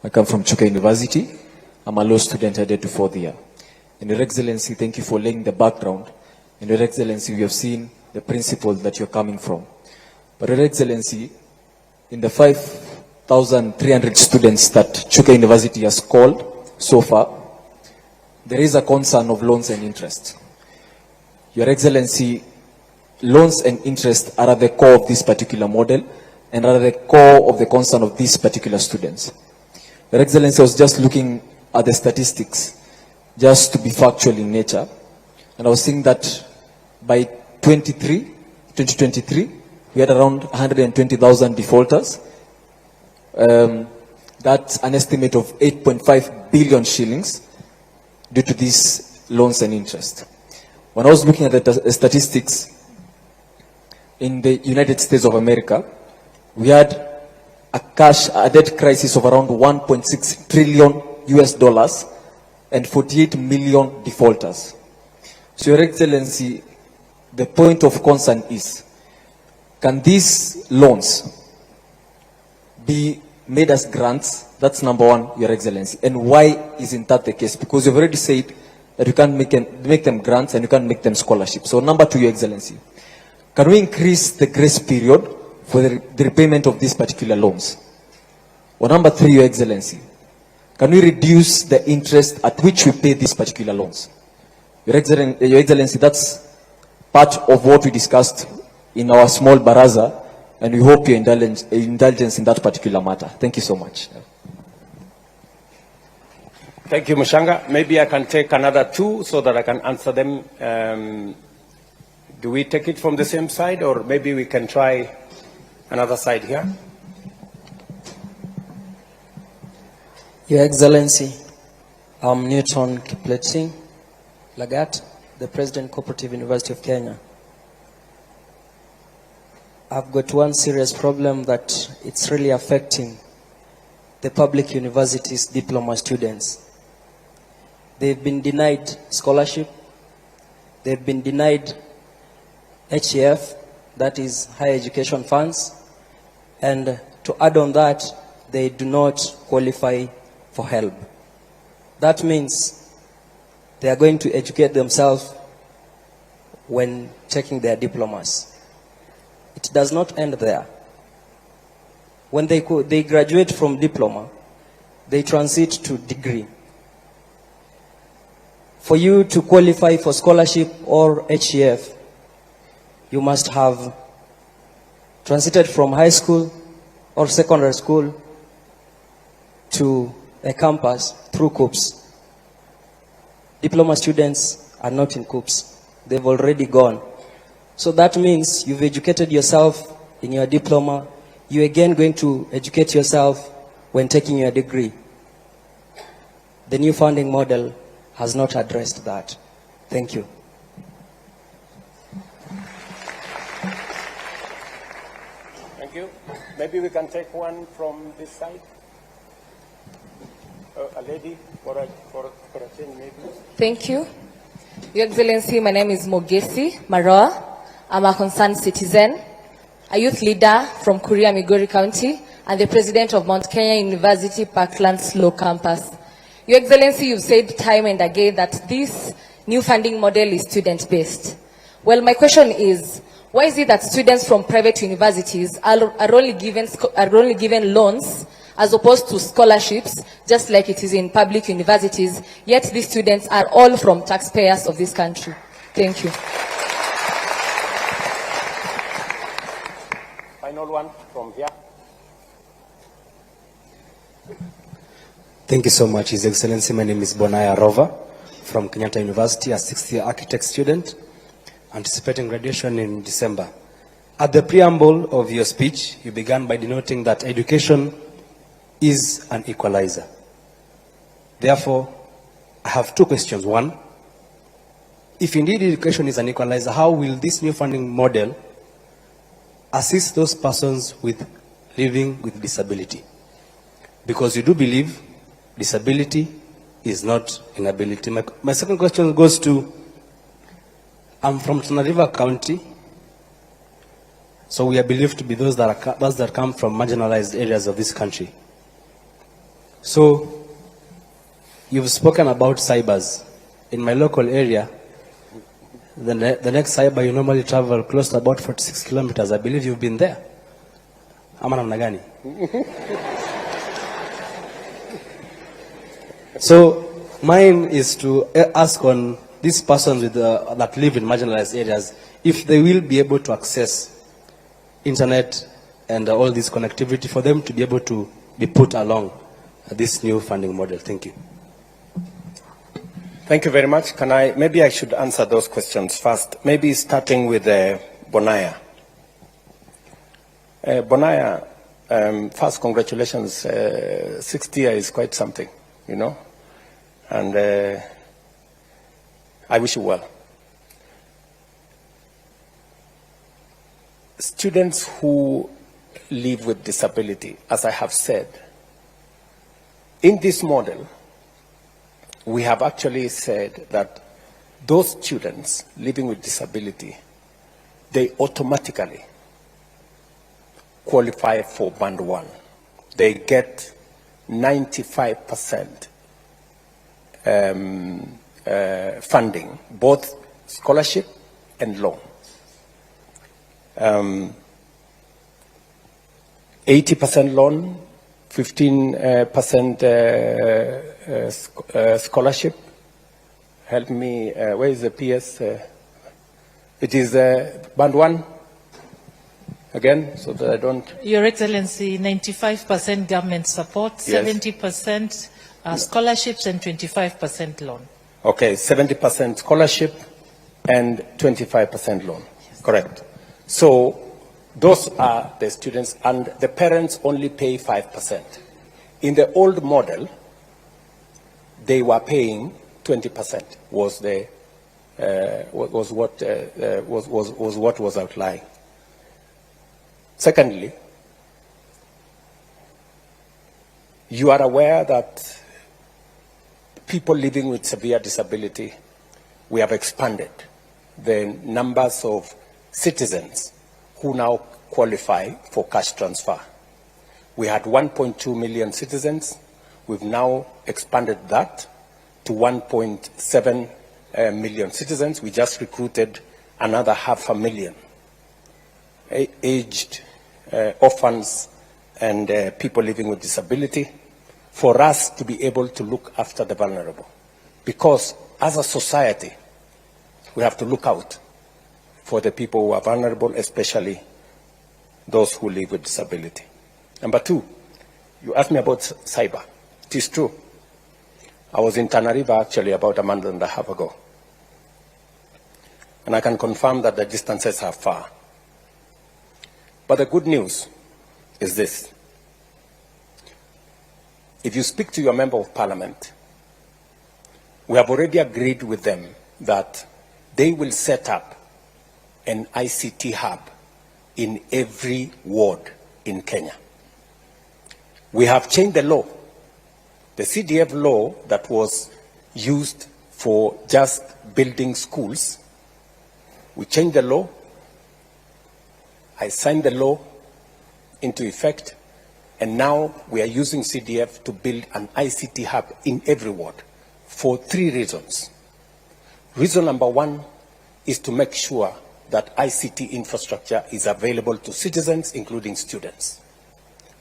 I come from Chuka University. I'm a law student headed to fourth year. And Your Excellency, thank you for laying the background. And Your Excellency, we have seen the principles that you're coming from. But Your Excellency, in the 5,300 students that Chuka University has called so far, there is a concern of loans and interest. Your Excellency, loans and interest are at the core of this particular model and are at the core of the concern of these particular students. Your Excellency, I was just looking at the statistics, just to be factual in nature, and I was seeing that by 2023, we had around 120,000 defaulters. That's an estimate of 8.5 billion shillings due to these loans and interest. When I was looking at the statistics, in the United States of America, we had a debt crisis of around 1.6 trillion US dollars and 48 million defaulters. So Your Excellency, the point of concern is, can these loans be made as grants? That's number one, Your Excellency. And why isn't that the case? Because you've already said that you can't make them grants and you can't make them scholarships. So number two, Your Excellency, can we increase the grace period for the repayment of these particular loans? Or number three, Your Excellency, can we reduce the interest at which we pay these particular loans? Your Excellency, that's part of what we discussed in our small baraza, and we hope your indulgence in that particular matter. Thank you so much. Thank you, Mushanga. Maybe I can take another two so that I can answer them. Do we take it from the same side, or maybe we can try another side here? Your Excellency, I'm Newton Kipleting Lagat, the President Cooperative University of Kenya. I've got one serious problem that it's really affecting the public universities' diploma students. They've been denied scholarship, they've been denied HEF, that is higher education funds, and to add on that, they do not qualify for help. That means they are going to educate themselves when taking their diplomas. It does not end there. When they graduate from diploma, they transit to degree. For you to qualify for scholarship or HEF, you must have transited from high school or secondary school to a campus through COOPS. Diploma students are not in COOPS. They've already gone. So that means you've educated yourself in your diploma. You're again going to educate yourself when taking your degree. The new funding model has not addressed that. Thank you. Thank you. Maybe we can take one from this side. A lady for a change, maybe. Thank you. Your Excellency, my name is Mogesi Maroa. I'm a concerned citizen, a youth leader from Kuria, Migori County, and the president of Mount Kenya University Parklands Law Campus. Your Excellency, you've said time and again that this new funding model is student-based. Well, my question is, why is it that students from private universities are only given loans as opposed to scholarships, just like it is in public universities, yet these students are all from taxpayers of this country? Thank you. Final one from here. Thank you so much, His Excellency. My name is Bonaya Rova from Kenyatta University, a sixth-year architect student, anticipating graduation in December. At the preamble of your speech, you began by denoting that education is an equalizer. Therefore, I have two questions. One, if indeed education is an equalizer, how will this new funding model assist those persons with living with disability? Because you do believe disability is not inability. My second question goes to, I'm from Tana River County, so we are believed to be those that come from marginalized areas of this country. So, you've spoken about cybers. In my local area, the next cyber you normally travel close to about 46 kilometers. I believe you've been there. Ama namna gani? So, mine is to ask on these persons with, that live in marginalized areas, if they will be able to access internet and all this connectivity for them to be able to be put along this new funding model. Thank you. Thank you very much. Maybe I should answer those questions first. Maybe starting with Bonaya. Bonaya, first, congratulations. 60 years is quite something, you know, and I wish you well. Students who live with disability, as I have said, in this model, we have actually said that those students living with disability, they automatically qualify for Band 1. They get 95% funding, both scholarship and loan. 80% loan, 15% scholarship. Help me, where is the PS? It is Band 1, again, so that I don't... Your Excellency, 95% government support, Yes. 70% scholarships and 25% loan. Okay, 70% scholarship and 25% loan, yes. Correct. So those are the students, and the parents only pay 5%. In the old model, they were paying 20%. Was what was outlined. Secondly, you are aware that people living with severe disability, we have expanded the numbers of citizens who now qualify for cash transfer. We had 1.2 million citizens. We've now expanded that to 1.7 million citizens. We just recruited another 500,000 aged orphans and people living with disability for us to be able to look after the vulnerable. Because as a society, we have to look out for the people who are vulnerable, especially those who live with disability. Number two, you asked me about cyber. It is true. I was in Tana River actually about a month and a half ago. And I can confirm that the distances are far. But the good news is this. If you speak to your member of parliament, we have already agreed with them that they will set up an ICT hub in every ward in Kenya. We have changed the law. The CDF law that was used for just building schools, we changed the law. I signed the law into effect, and now we are using CDF to build an ICT hub in every ward for 3 reasons. Reason number 1 is to make sure that ICT infrastructure is available to citizens, including students.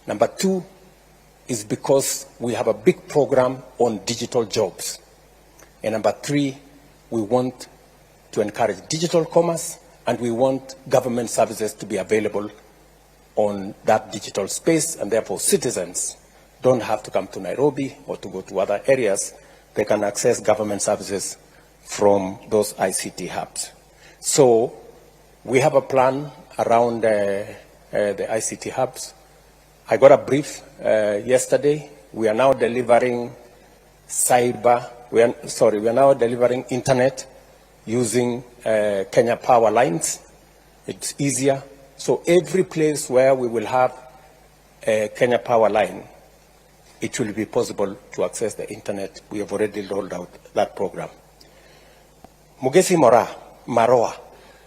Number 2 is because we have a big program on digital jobs. And number 3, we want to encourage digital commerce, and we want government services to be available on that digital space, and therefore citizens don't have to come to Nairobi or to go to other areas. They can access government services from those ICT hubs. So we have a plan around the ICT hubs. I got a brief yesterday. We are now delivering we are now delivering internet using Kenya power lines. It's easier. So every place where we will have a Kenya power line, it will be possible to access the internet. We have already rolled out that program. Mugesi Maroa,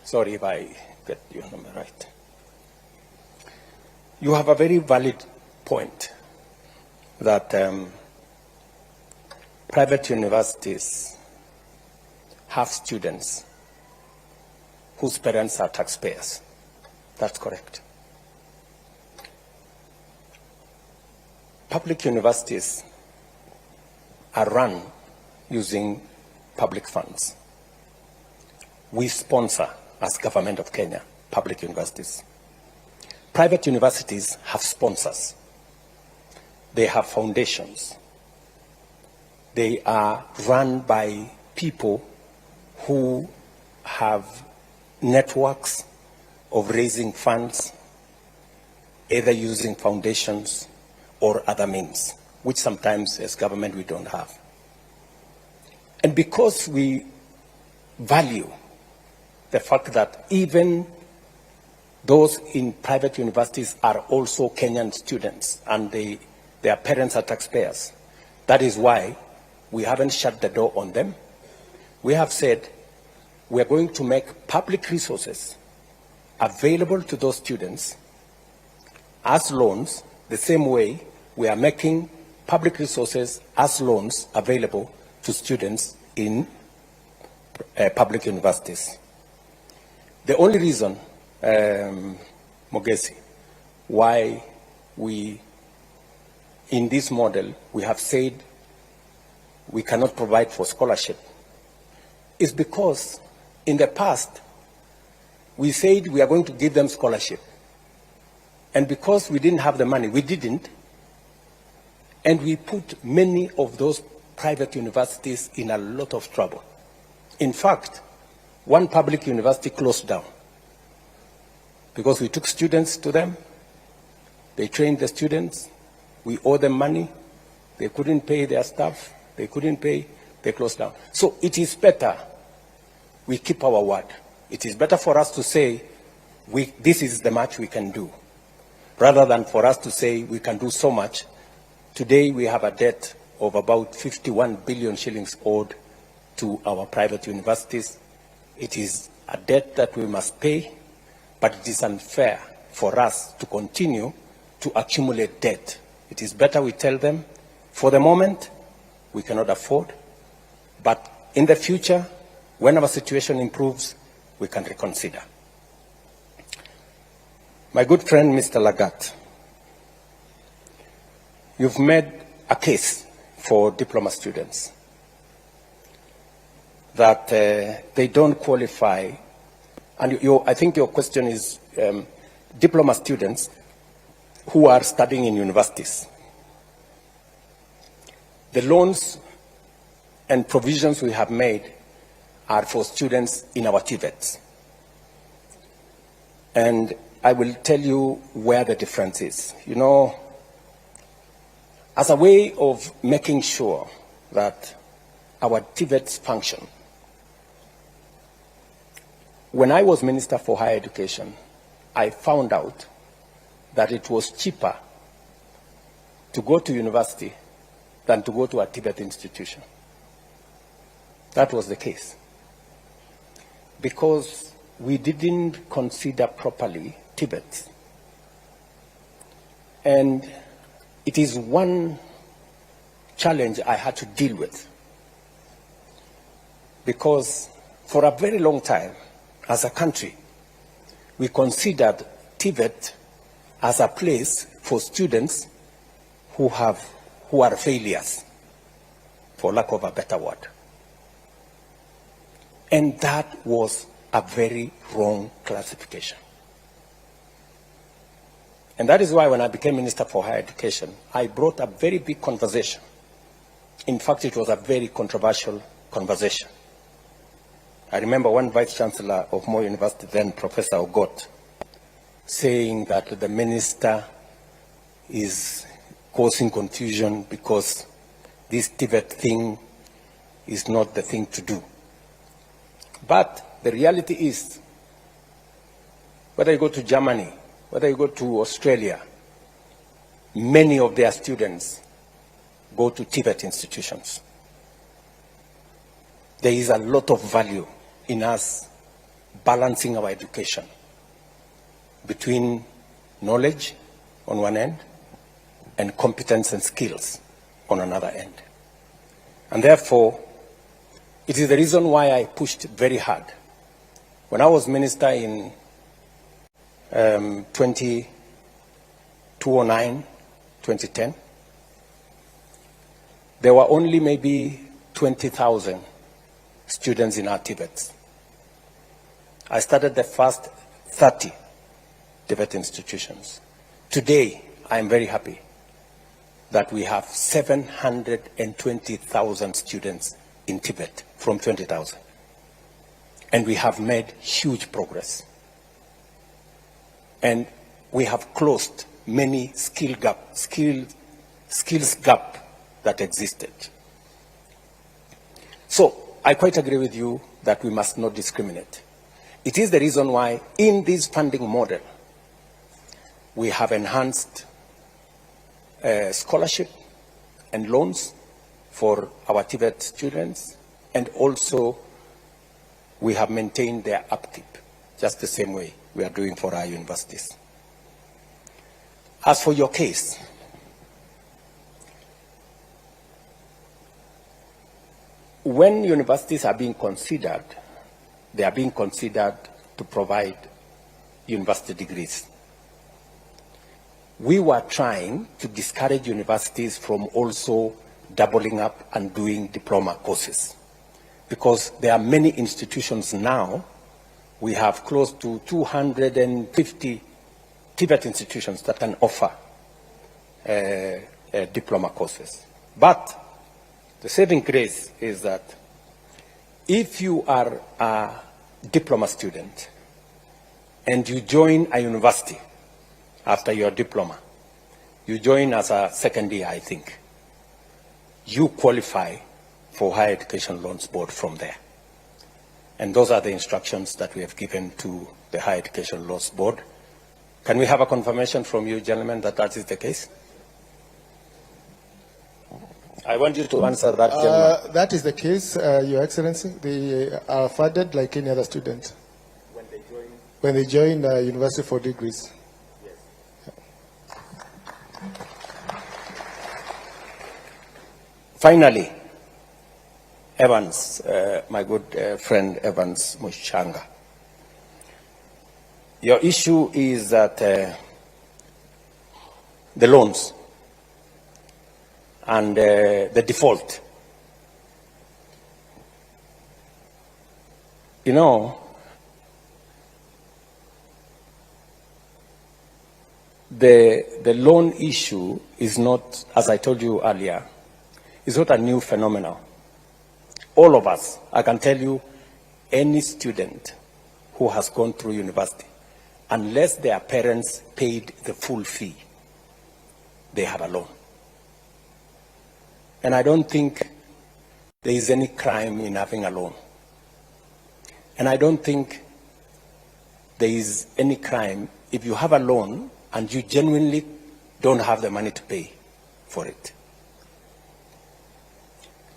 sorry if I get your number right. You have a very valid point that private universities have students whose parents are taxpayers. That's correct. Public universities are run using public funds. We sponsor, as Government of Kenya, public universities. Private universities have sponsors. They have foundations. They are run by people who have networks of raising funds, either using foundations or other means, which sometimes as government we don't have. And because we value the fact that even those in private universities are also Kenyan students and their parents are taxpayers, that is why we haven't shut the door on them. We have said we are going to make public resources available to those students as loans, the same way we are making public resources as loans available to students in public universities. The only reason, Mogesi, why we, in this model, we have said we cannot provide for scholarship is because in the past, we said we are going to give them scholarship. And because we didn't have the money, we didn't. And we put many of those private universities in a lot of trouble. In fact, one public university closed down because we took students to them. They trained the students. We owe them money. They couldn't pay their staff. They couldn't pay. They closed down. So it is better we keep our word. It is better for us to say, this is the much we can do, rather than for us to say we can do so much. Today we have a debt of about 51 billion shillings owed to our private universities. It is a debt that we must pay, but it is unfair for us to continue to accumulate debt. It is better we tell them, for the moment, we cannot afford, but in the future, when our situation improves, we can reconsider. My good friend, Mr. Lagat, you've made a case for diploma students that they don't qualify. And I think your question is diploma students who are studying in universities. The loans and provisions we have made are for students in our TVETs. And I will tell you where the difference is. You know, as a way of making sure that our TVETs function, when I was Minister for Higher Education, I found out that it was cheaper to go to university than to go to a TVET institution. That was the case. Because we didn't consider properly TVETs. And it is one challenge I had to deal with. Because for a very long time, as a country, we considered TVET as a place for students who are failures, for lack of a better word. And that was a very wrong classification. And that is why when I became Minister for Higher Education, I brought a very big conversation. In fact, it was a very controversial conversation. I remember one Vice Chancellor of Moi University, then Professor Ogot, saying that the minister is causing confusion because this TVET thing is not the thing to do. But the reality is, whether you go to Germany, whether you go to Australia, many of their students go to TVET institutions. There is a lot of value in us balancing our education between knowledge on one end and competence and skills on another end. And therefore, it is the reason why I pushed very hard. When I was minister in 2009, 2010, there were only maybe 20,000 students in our TVETs. I started the first 30 TVET institutions. Today, I am very happy that we have 720,000 students in Tibet from 20,000. And we have made huge progress. And we have closed many skills gap that existed. So I quite agree with you that we must not discriminate. It is the reason why in this funding model, we have enhanced scholarship and loans for our TVET students, and also we have maintained their upkeep, just the same way we are doing for our universities. As for your case, when universities are being considered, they are being considered to provide university degrees. We were trying to discourage universities from also doubling up and doing diploma courses, because there are many institutions now. We have close to 250 TVET institutions that can offer diploma courses. But the saving grace is that if you are a diploma student and you join a university after your diploma, you join as a second year, I think, you qualify for Higher Education Loans Board from there. And those are the instructions that we have given to the Higher Education Loans Board. Can we have a confirmation from you, gentlemen, that that is the case? I want you to answer that, gentleman. That is the case, Your Excellency. They are funded like any other student. When they join university for degrees. Yes. Finally, Evans, my good friend Evans Mushanga. Your issue is that the loans and the default. You know, the loan issue is not, as I told you earlier, is not a new phenomenon. All of us, I can tell you, any student who has gone through university, unless their parents paid the full fee, they have a loan. And I don't think there is any crime in having a loan. And I don't think there is any crime if you have a loan and you genuinely don't have the money to pay for it.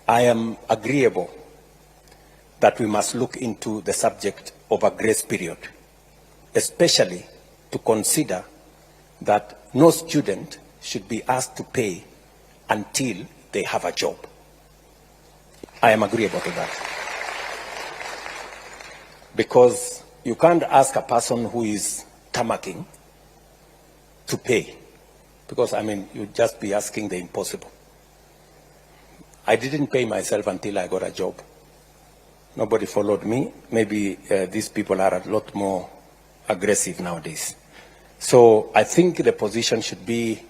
I am agreeable that we must look into the subject of a grace period, especially to consider that no student should be asked to pay until they have a job. I am agreeable to that. Because you can't ask a person who is tamarking to pay. Because, I mean, you'd just be asking the impossible. I didn't pay myself until I got a job. Nobody followed me. Maybe these people are a lot more aggressive nowadays. So I think the position should be,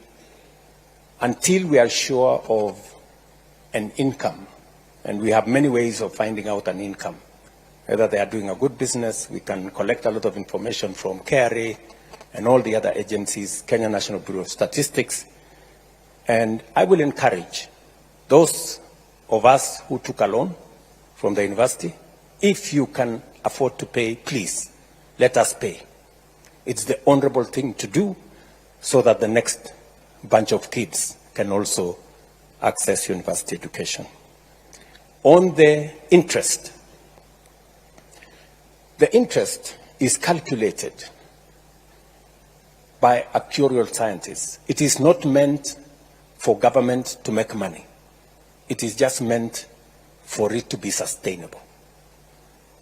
until we are sure of an income, and we have many ways of finding out an income, whether they are doing a good business, we can collect a lot of information from KRA and all the other agencies, Kenya National Bureau of Statistics. And I will encourage those of us who took a loan from the university, if you can afford to pay, please, let us pay. It's the honorable thing to do so that the next bunch of kids can also access university education. On the interest is calculated by actuarial scientists. It is not meant for government to make money. It is just meant for it to be sustainable.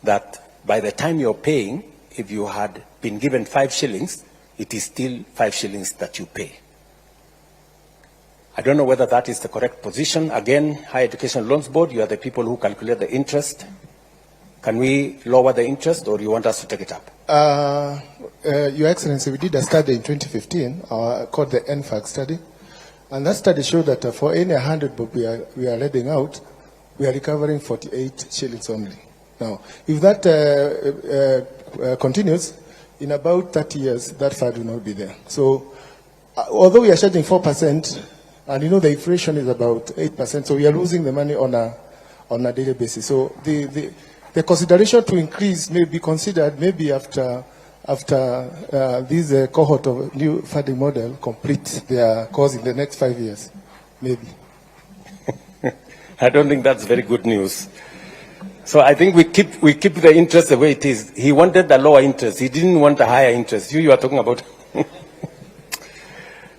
That by the time you're paying, if you had been given 5 shillings, it is still 5 shillings that you pay. I don't know whether that is the correct position. Again, Higher Education Loans Board, you are the people who calculate the interest. Can we lower the interest, or you want us to take it up? Your Excellency, we did a study in 2015 called the NFAC study. And that study showed that for any 100 bob we are lending out, we are recovering 48 shillings only. Now, if that continues, in about 30 years, that fund will not be there. So, although we are charging 4%, and you know the inflation is about 8%, so we are losing the money on a daily basis. So, the consideration to increase may be considered maybe after this cohort of new funding model complete their course in the next 5 years, maybe. I don't think that's very good news. So I think we keep the interest the way it is. He wanted a lower interest. He didn't want a higher interest. You are talking about.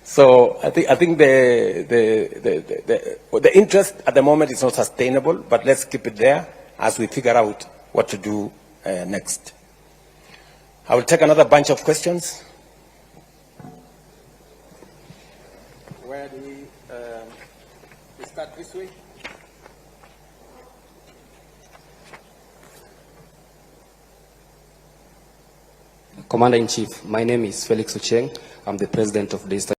So I think the interest at the moment is not sustainable. But let's keep it there as we figure out what to do next. I will take another bunch of questions. Where do we start this way? Commander-in-Chief, my name is Felix Ocheng. I'm the president of the Eastern